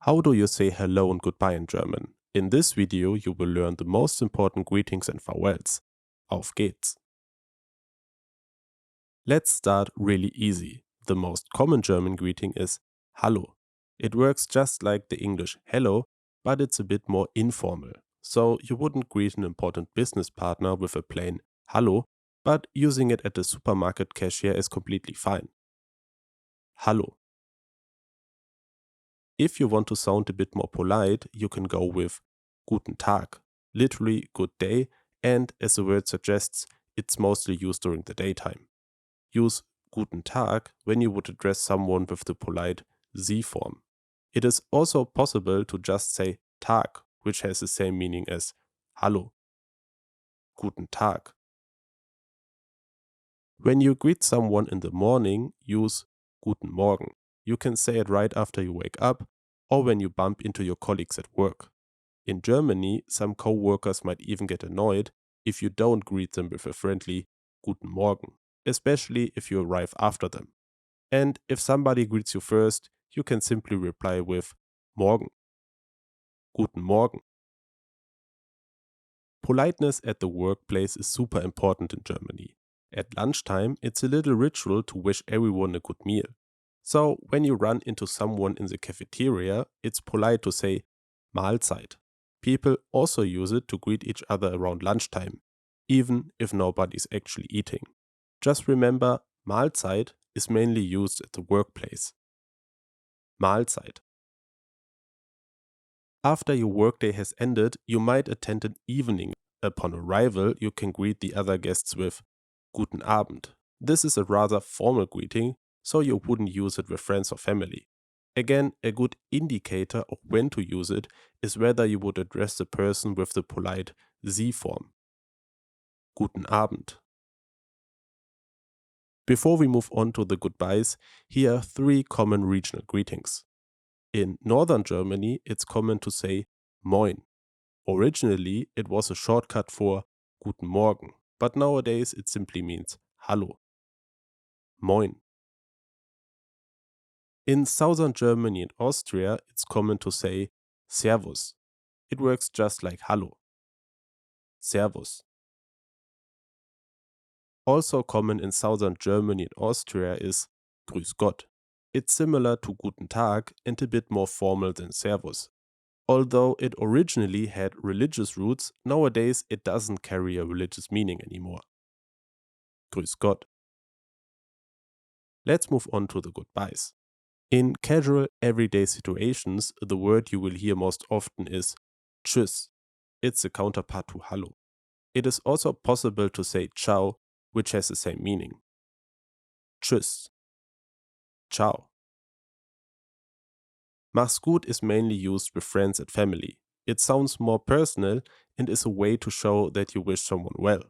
How do you say hello and goodbye in German? In this video you will learn the most important greetings and farewells. Auf geht's! Let's start really easy. The most common German greeting is Hallo. It works just like the English hello, but it's a bit more informal. So you wouldn't greet an important business partner with a plain Hallo, but using it at the supermarket cashier is completely fine. Hallo. If you want to sound a bit more polite, you can go with Guten Tag, literally good day, and as the word suggests, it's mostly used during the daytime. Use Guten Tag when you would address someone with the polite Sie form. It is also possible to just say Tag, which has the same meaning as Hallo. Guten Tag. When you greet someone in the morning, use Guten Morgen. You can say it right after you wake up or when you bump into your colleagues at work. In Germany, some co-workers might even get annoyed if you don't greet them with a friendly Guten Morgen, especially if you arrive after them. And if somebody greets you first, you can simply reply with Morgen. Guten Morgen. Politeness at the workplace is super important in Germany. At lunchtime, it's a little ritual to wish everyone a good meal. So when you run into someone in the cafeteria, it's polite to say Mahlzeit. People also use it to greet each other around lunchtime, even if nobody's actually eating. Just remember, Mahlzeit is mainly used at the workplace. Mahlzeit. After your workday has ended, you might attend an evening. Upon arrival, you can greet the other guests with Guten Abend. This is a rather formal greeting, so you wouldn't use it with friends or family. Again, a good indicator of when to use it is whether you would address the person with the polite Sie form. Guten Abend. Before we move on to the goodbyes, here are 3 common regional greetings. In northern Germany, it's common to say Moin. Originally, it was a shortcut for Guten Morgen, but nowadays it simply means Hallo. Moin. In southern Germany and Austria, it's common to say Servus. It works just like Hallo. Servus. Also common in southern Germany and Austria is Grüß Gott. It's similar to Guten Tag and a bit more formal than Servus. Although it originally had religious roots, nowadays it doesn't carry a religious meaning anymore. Grüß Gott. Let's move on to the goodbyes. In casual, everyday situations, the word you will hear most often is Tschüss. It's a counterpart to Hallo. It is also possible to say Ciao, which has the same meaning. Tschüss. Ciao. Mach's gut is mainly used with friends and family. It sounds more personal and is a way to show that you wish someone well.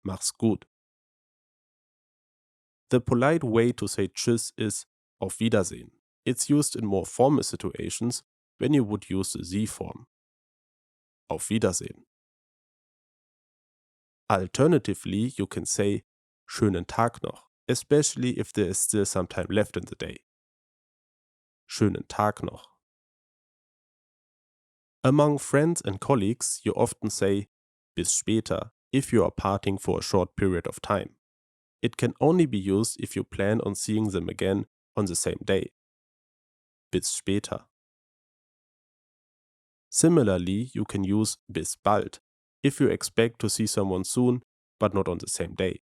Mach's gut. The polite way to say Tschüss is Auf Wiedersehen. It's used in more formal situations when you would use the Sie form. Auf Wiedersehen. Alternatively, you can say Schönen Tag noch, especially if there is still some time left in the day. Schönen Tag noch. Among friends and colleagues, you often say Bis später if you are parting for a short period of time. It can only be used if you plan on seeing them again on the same day. Bis später. Similarly, you can use Bis bald if you expect to see someone soon, but not on the same day.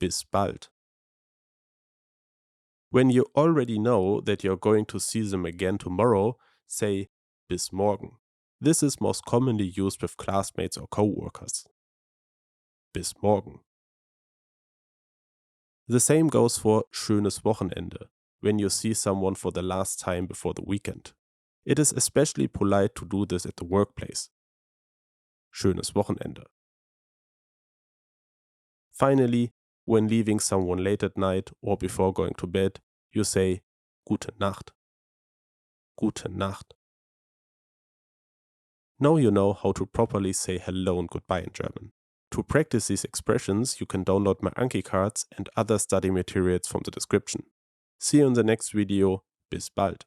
Bis bald. When you already know that you're going to see them again tomorrow, say Bis morgen. This is most commonly used with classmates or co-workers. Bis morgen. The same goes for schönes Wochenende, when you see someone for the last time before the weekend. It is especially polite to do this at the workplace. Schönes Wochenende. Finally, when leaving someone late at night or before going to bed, you say Gute Nacht. Gute Nacht. Now you know how to properly say hello and goodbye in German. To practice these expressions, you can download my Anki cards and other study materials from the description. See you in the next video. Bis bald.